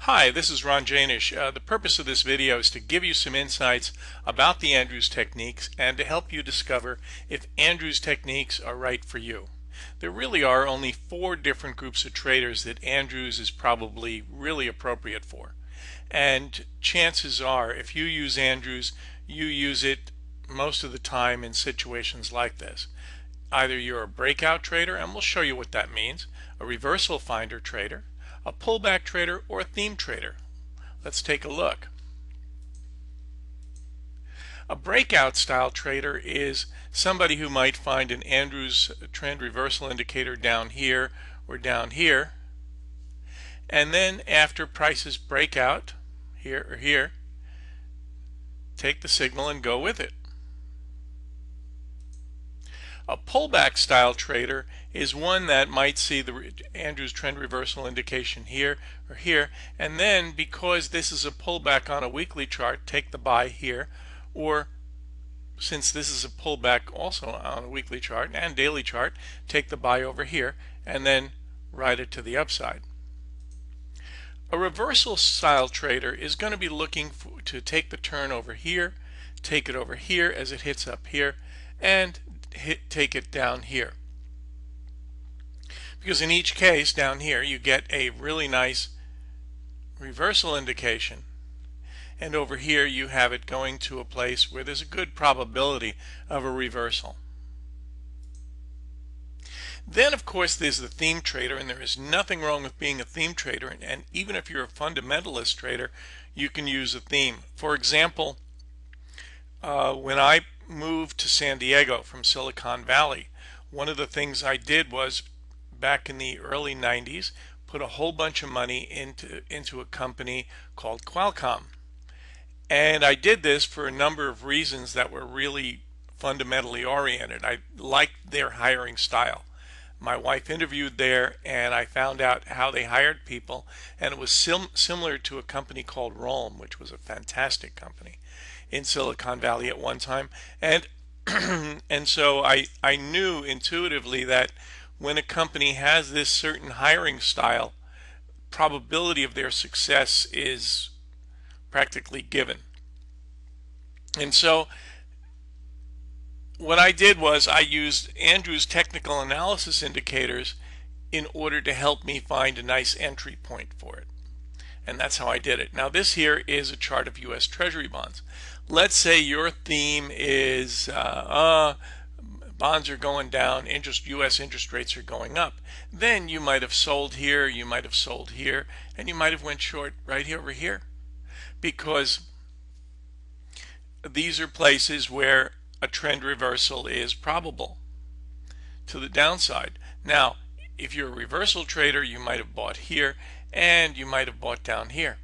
Hi, this is Ron Janish. The purpose of this video is to give you some insights about the Andrews techniques and to help you discover if Andrews techniques are right for you. There really are only 4 different groups of traders that Andrews is probably really appropriate for. And chances are, if you use Andrews, you use it most of the time in situations like this. Either you're a breakout trader, and we'll show you what that means, a reversal finder trader, a pullback trader, or a theme trader. Let's take a look. A breakout style trader is somebody who might find an Andrews trend reversal indicator down here or down here, and then after prices break out here or here, take the signal and go with it. A pullback style trader is one that might see the Andrews trend reversal indication here or here, and then because this is a pullback on a weekly chart, take the buy here, or since this is a pullback also on a weekly chart and daily chart, take the buy over here and then ride it to the upside. A reversal style trader is going to be looking to take the turn over here, take it over here as it hits up here, and take it down here, because in each case down here you get a really nice reversal indication, and over here you have it going to a place where there's a good probability of a reversal. Then of course there's the theme trader, and there is nothing wrong with being a theme trader, and even if you're a fundamentalist trader you can use a theme. For example, when I moved to San Diego from Silicon Valley, one of the things I did was, back in the early 90s, put a whole bunch of money into a company called Qualcomm. And I did this for a number of reasons that were really fundamentally oriented. I liked their hiring style. My wife interviewed there, and I found out how they hired people, and it was similar to a company called Rollm, which was a fantastic company in Silicon Valley at one time, and and so I knew intuitively that when a company has this certain hiring style, probability of their success is practically given. And so what I did was I used Andrews technical analysis indicators in order to help me find a nice entry point for it. And that's how I did it. Now this here is a chart of U.S. Treasury bonds. Let's say your theme is bonds are going down, U.S. interest rates are going up. Then you might have sold here, you might have sold here, and you might have went short right here over here, because these are places where a trend reversal is probable to the downside. Now, if you're a reversal trader, you might have bought here, and you might have bought down here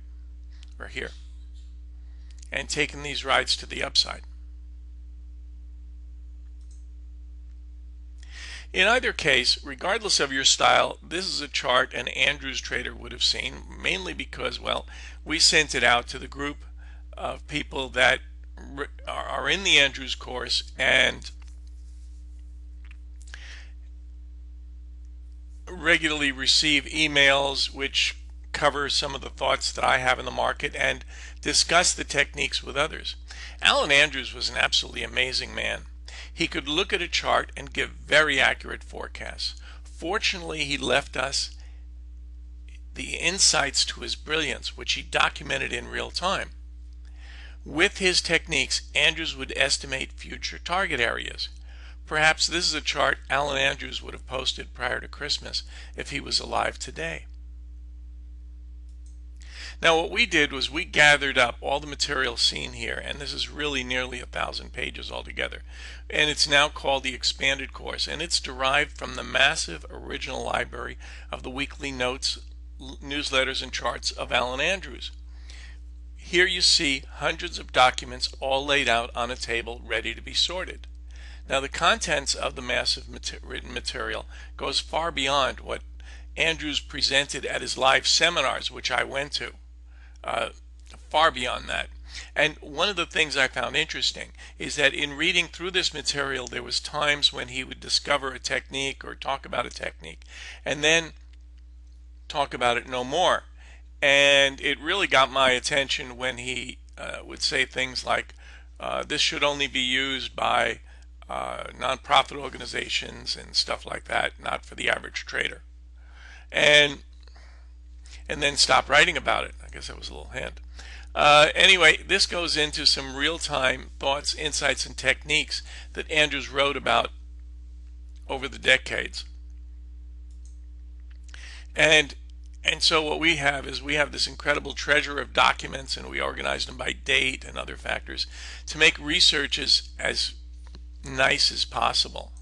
or here and taken these rides to the upside. In either case, regardless of your style, this is a chart an Andrews trader would have seen, mainly because, well, we sent it out to the group of people that are in the Andrews course and regularly receive emails which cover some of the thoughts that I have in the market and discuss the techniques with others. Alan Andrews was an absolutely amazing man. He could look at a chart and give very accurate forecasts. Fortunately, he left us the insights to his brilliance, which he documented in real time. With his techniques, Andrews would estimate future target areas. Perhaps this is a chart Alan Andrews would have posted prior to Christmas if he was alive today. Now what we did was we gathered up all the material seen here, and this is really nearly 1,000 pages altogether, and it's now called the Expanded Course, and it's derived from the massive original library of the weekly notes, newsletters, and charts of Alan Andrews. Here you see hundreds of documents all laid out on a table ready to be sorted. Now the contents of the massive written material goes far beyond what Andrews presented at his live seminars, which I went to, far beyond that. And one of the things I found interesting is that in reading through this material, there was times when he would discover a technique or talk about a technique and then talk about it no more. And it really got my attention when he would say things like, this should only be used by nonprofit organizations and stuff like that, not for the average trader. And then stop writing about it. I guess that was a little hint. Anyway, this goes into some real-time thoughts, insights, and techniques that Andrews wrote about over the decades. And so what we have is we have this incredible treasure of documents, and we organize them by date and other factors to make research as nice as possible.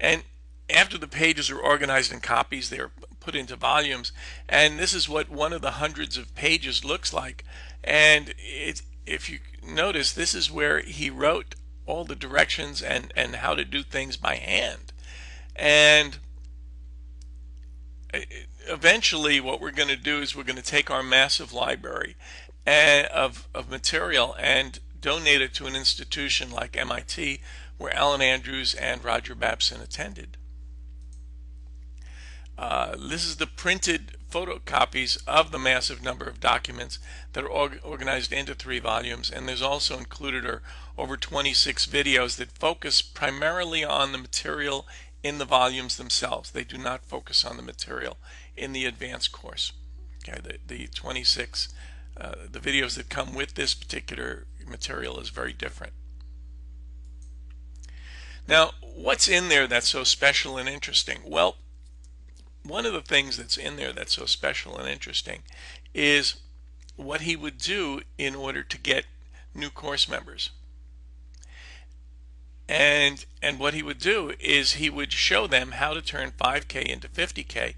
And after the pages are organized in copies, they are put into volumes, and this is what one of the hundreds of pages looks like. And if you notice, this is where he wrote all the directions and how to do things by hand. And eventually what we're going to do is we're going to take our massive library of material and donate it to an institution like MIT, where Alan Andrews and Roger Babson attended. This is the printed photocopies of the massive number of documents that are organized into 3 volumes, and there's also included are over 26 videos that focus primarily on the material in the volumes themselves. They do not focus on the material in the advanced course. Okay, the 26 the videos that come with this particular material is very different. Now, what's in there that's so special and interesting? Well, one of the things that's in there that's so special and interesting is what he would do in order to get new course members. And what he would do is he would show them how to turn 5K into 50K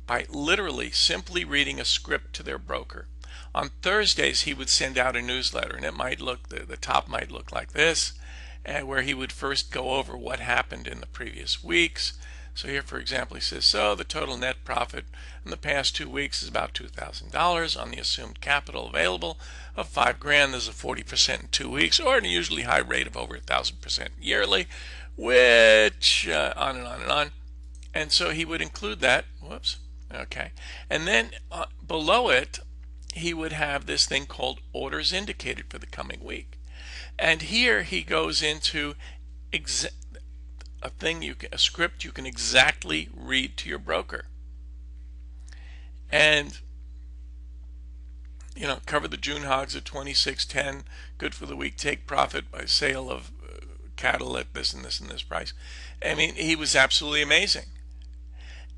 by literally simply reading a script to their broker. On Thursdays, he would send out a newsletter, and it might look, the top might look like this, where he would first go over what happened in the previous weeks. So here, for example, he says, so the total net profit in the past 2 weeks is about $2,000 on the assumed capital available of $5,000. There's a 40% in 2 weeks, or a usually high rate of over 1,000% yearly, which on and on and on. And so he would include that. Whoops. Okay. And then below it, he would have this thing called orders indicated for the coming week. And here he goes into a script you can exactly read to your broker. And cover the June hogs at 26.10, good for the week, take profit by sale of cattle at this and this and this price. I mean, he was absolutely amazing.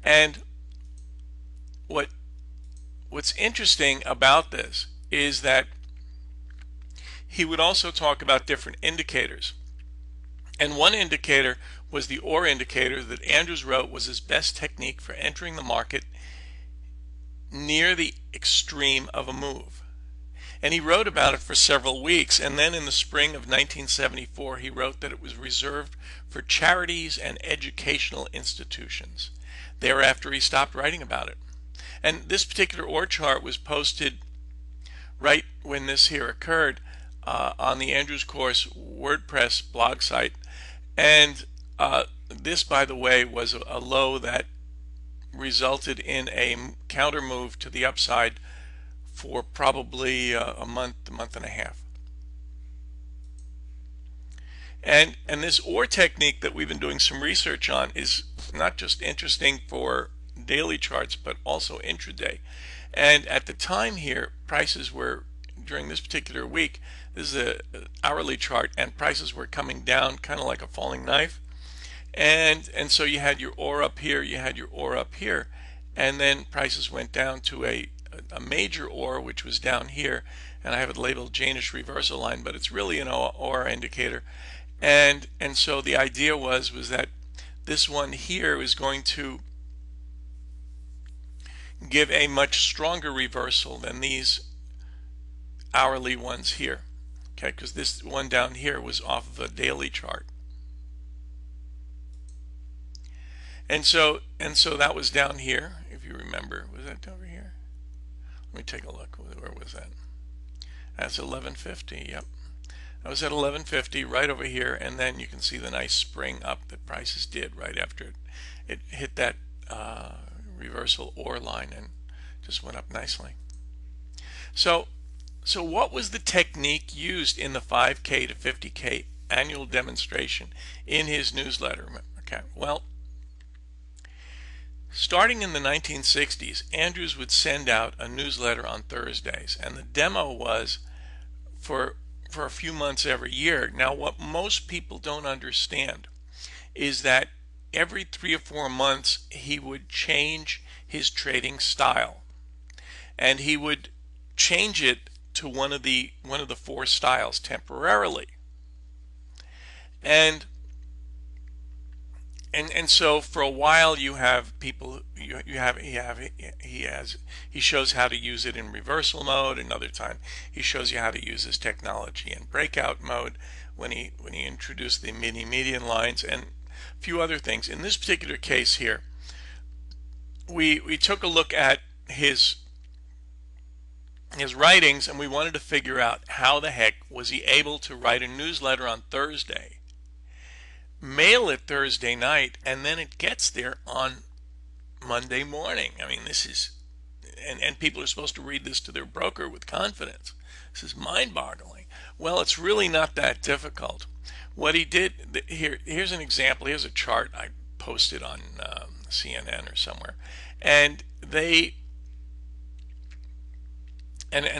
And what's interesting about this is that he would also talk about different indicators. And one indicator was the OR indicator that Andrews wrote was his best technique for entering the market near the extreme of a move. And he wrote about it for several weeks, and then in the spring of 1974 he wrote that it was reserved for charities and educational institutions. Thereafter he stopped writing about it. And this particular OR chart was posted right when this here occurred on the Andrews Course WordPress blog site. And this, by the way, was a low that resulted in a counter move to the upside for probably a month and a half. And this OR technique that we've been doing some research on is not just interesting for daily charts, but also intraday. And at the time here, prices were, during this particular week, this is an hourly chart, and prices were coming down kind of like a falling knife. And so you had your OR up here, you had your OR up here, and then prices went down to a major OR, which was down here, and I have it labeled Janish reversal line, but it's really an OR indicator. And so the idea was that this one here is going to give a much stronger reversal than these hourly ones here. Okay, because this one down here was off of a daily chart. And so that was down here, if you remember. Was that over here? Let me take a look. Where was that? That's 1150. Yep. I was at 1150 right over here, and then you can see the nice spring up that prices did right after it hit that reversal OR line and just went up nicely. So, so what was the technique used in the 5K to 50K annual demonstration in his newsletter? Okay, well, starting in the 1960s, Andrews would send out a newsletter on Thursdays, and the demo was for a few months every year. Now, what most people don't understand is that every 3 or 4 months he would change his trading style, and he would change it to one of the four styles temporarily. And so for a while you have people, he shows how to use it in reversal mode. Another time he shows you how to use this technology in breakout mode when he introduced the mini median lines and a few other things. In this particular case here, we took a look at his writings, and we wanted to figure out how the heck was he able to write a newsletter on Thursday, mail it Thursday night, and then it gets there on Monday morning. I mean, this is, and people are supposed to read this to their broker with confidence. This is mind-boggling. Well, it's really not that difficult. What he did, here's an example. Here's a chart I posted on CNN or somewhere, and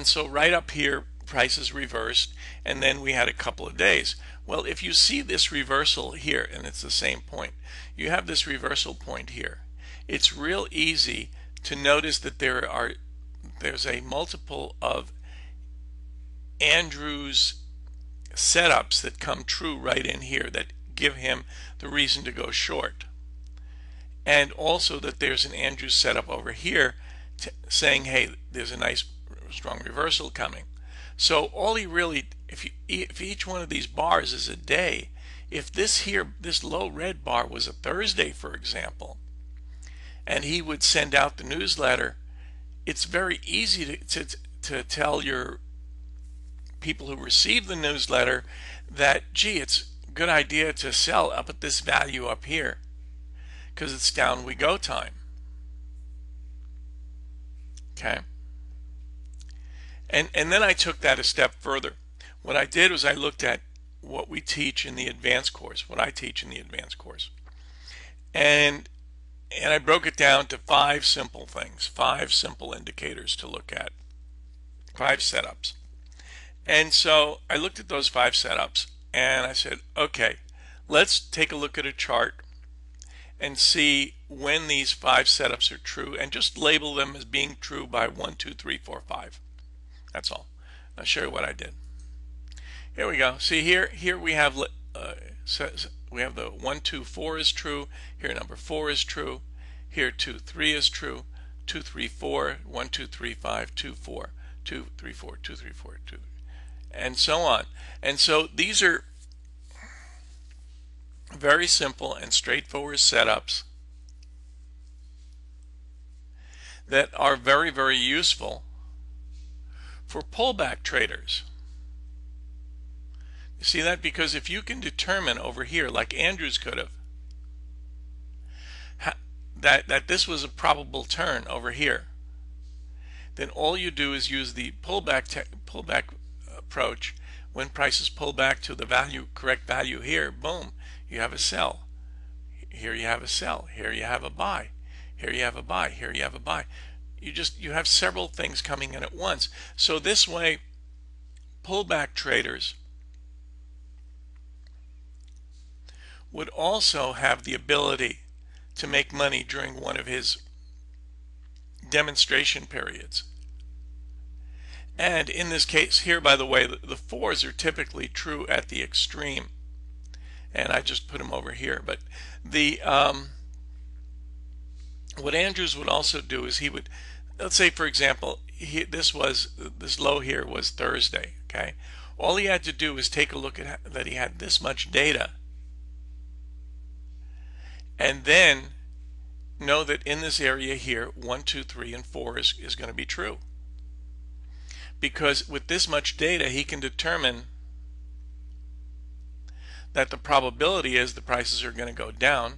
so right up here, prices reversed, and then we had a couple of days. Well, if you see this reversal here, and it's the same point, you have this reversal point here. It's real easy to notice that there's a multiple of Andrews setups that come true right in here that give him the reason to go short, and also that there's an Andrews setup over here saying, hey, there's a nice strong reversal coming. So all he really, if each one of these bars is a day, if this low red bar was a Thursday, for example, and he would send out the newsletter, it's very easy to tell your people who receive the newsletter that, gee, it's a good idea to sell up at this value up here because it's down we go time. Okay. And then I took that a step further. What I did was I looked at what we teach in the advanced course, what I teach in the advanced course. And I broke it down to 5 simple things, 5 simple indicators to look at, 5 setups. And so I looked at those 5 setups and I said, okay, let's take a look at a chart and see when these 5 setups are true, and just label them as being true by 1, 2, 3, 4, 5. That's all. I'll show you what I did. Here we go. See here we have we have the 1, 2, 4 is true. Here number 4 is true. Here 2, 3 is true. 2, 3, 4. 1, 2, 3, 5. 2, 4. 2, 3, 4. 2, 3, 4. 2, and so on. And so these are very simple and straightforward setups that are very, very useful for pullback traders. You see that? Because if you can determine over here, like Andrews could have, that this was a probable turn over here, then all you do is use the pullback approach. When prices pull back to the correct value here, boom, you have a sell. Here you have a sell. Here you have a buy. Here you have a buy. Here you have a buy. You have several things coming in at once. So this way, pullback traders would also have the ability to make money during one of his demonstration periods. And in this case here, by the way, the 4s are typically true at the extreme, and I just put them over here. But the what Andrews would also do is he would, let's say for example, this low here was Thursday. Okay, all he had to do was take a look at that he had this much data, and then know that in this area here 1, 2, 3, and 4 is going to be true, because with this much data he can determine that the probability is the prices are going to go down,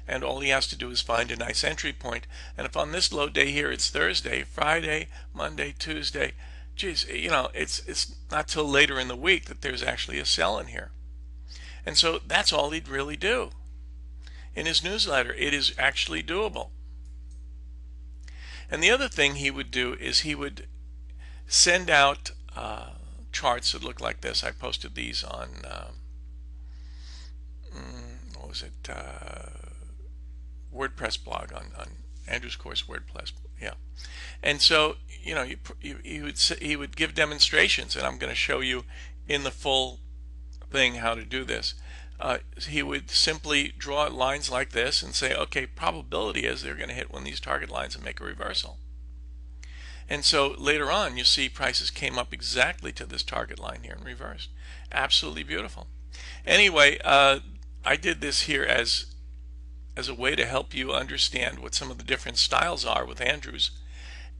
and all he has to do is find a nice entry point. And if on this low day here it's Thursday, Friday, Monday, Tuesday, geez, it's not till later in the week that there's actually a sell in here. And so that's all he'd really do. In his newsletter, it is actually doable. And the other thing he would do is he would send out charts that look like this. I posted these on, what was it, WordPress blog, on Andrew's course, WordPress, yeah. And so, he would give demonstrations, and I'm going to show you in the full thing how to do this. He would simply draw lines like this and say, okay, probability is they're going to hit one of these target lines and make a reversal. And so later on, you see prices came up exactly to this target line here and reversed. Absolutely beautiful. Anyway, I did this here as a way to help you understand what some of the different styles are with Andrews,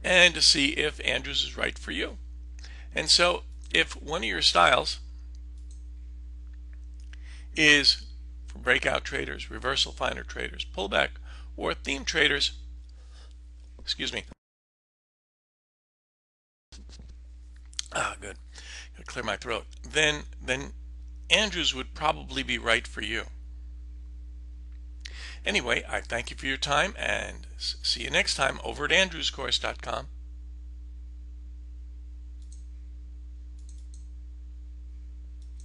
and to see if Andrews is right for you. And so if one of your styles is for breakout traders, reversal finder traders, pullback, or theme traders, excuse me, good, gotta clear my throat, then Andrews would probably be right for you. Anyway, I thank you for your time, and see you next time over at andrewscourse.com.